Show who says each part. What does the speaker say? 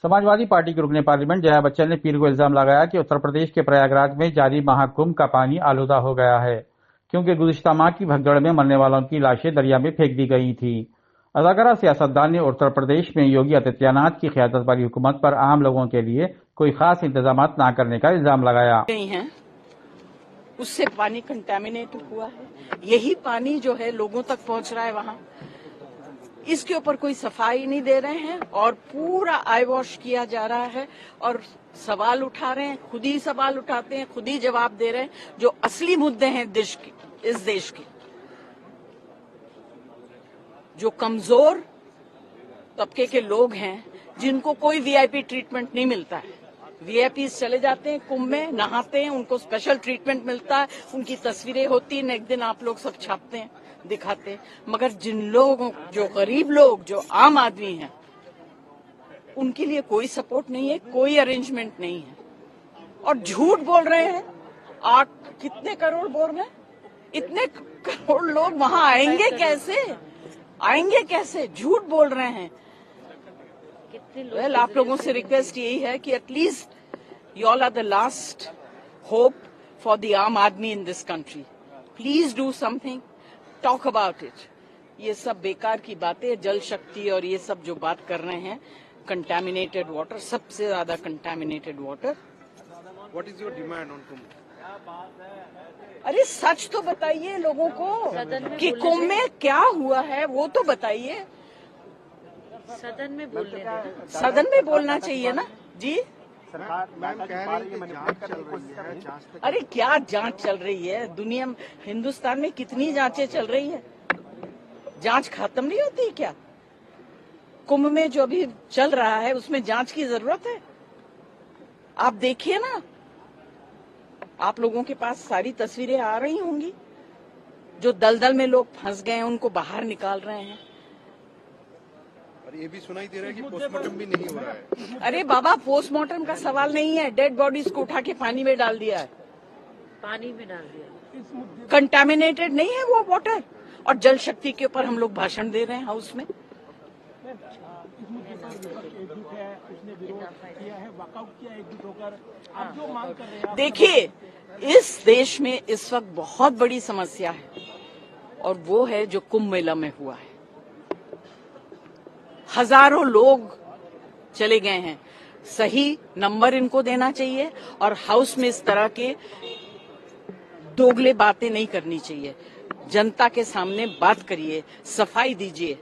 Speaker 1: Samajwadi party के रुकने parliament Jaya Bachchan ने पीर को इल्जाम लगाया कि उत्तर प्रदेश के प्रयागराज में जारी महाकुंभ का पानी आलूदा हो गया है, क्योंकि गुज़िश्ता माह की भगदड़ में मरने वालों की लाशें दरिया में फेंक दी गई थी। अदाकारा सियासतदान ने उत्तर प्रदेश में योगी आदित्यनाथ की क़यादत वाली हुकूमत पर आम लोगों के लिए कोई खास इंतजाम न करने का इल्जाम लगाया।
Speaker 2: उससे पानी कंटेमिनेट हुआ है, यही पानी जो है लोगों तक पहुंच रहा है वहां, इसके ऊपर कोई सफाई नहीं दे रहे हैं और पूरा आई वॉश किया जा रहा है और सवाल उठा रहे हैं, खुद ही सवाल उठाते हैं, खुद ही जवाब दे रहे हैं। जो असली मुद्दे हैं इस देश के, जो कमजोर तबके के लोग हैं, जिनको कोई वीआईपी ट्रीटमेंट नहीं मिलता है, वीआईपी चले जाते हैं कुंभ में, नहाते हैं, उनको स्पेशल ट्रीटमेंट मिलता है, उनकी तस्वीरें होती हैं, नेक्स्ट दिन आप लोग सब छापते हैं, दिखाते हैं, मगर जिन लोगों, जो गरीब लोग, जो आम आदमी हैं, उनके लिए कोई सपोर्ट नहीं है, कोई अरेंजमेंट नहीं है और झूठ बोल रहे हैं। कितने करोड़ बोल रहे हैं, इतने करोड़ लोग वहां आएंगे कैसे, आएंगे कैसे, झूठ बोल रहे हैं। आप लोगों से रिक्वेस्ट यही है कि at least you all are the last hope for the आम आदमी in this country, please do something, talk about it. ये सब बेकार की बातें, जल शक्ति और ये सब जो बात कर रहे हैं, कंटामिनेटेड वाटर, सबसे ज्यादा contaminated water.
Speaker 3: What is your demand on Kumbh?
Speaker 2: अरे सच तो बताइए लोगों को कि कुंभ में क्या हुआ है, वो तो बताइए।
Speaker 4: सदन में
Speaker 2: बोलना चाहिए ना जी।
Speaker 3: मैम कह रही है जांच चल रही है।
Speaker 2: अरे क्या जांच चल रही है, दुनिया में, हिंदुस्तान में कितनी जांचें चल रही है, जांच खत्म नहीं होती क्या? कुंभ में जो अभी चल रहा है उसमें जांच की जरूरत है? आप देखिए ना, आप लोगों के पास सारी तस्वीरें आ रही होंगी, जो दलदल में लोग फंस गए हैं उनको बाहर निकाल रहे हैं।
Speaker 3: और ये भी सुनाई दे रहा है कि पोस्टमार्टम भी नहीं हो रहा है।
Speaker 2: अरे बाबा, पोस्टमार्टम का सवाल नहीं है, डेड बॉडीज को उठा के पानी में डाल दिया है,
Speaker 4: पानी में डाल दिया।
Speaker 2: कंटामिनेटेड नहीं है वो वाटर। और जल शक्ति के ऊपर हम लोग भाषण दे रहे हैं हाउस में। देखिए, इस देश में इस वक्त बहुत बड़ी समस्या है और वो है जो कुंभ मेला में हुआ है। हजारों लोग चले गए हैं, सही नंबर इनको देना चाहिए और हाउस में इस तरह के दोगले बातें नहीं करनी चाहिए। जनता के सामने बात करिए, सफाई दीजिए।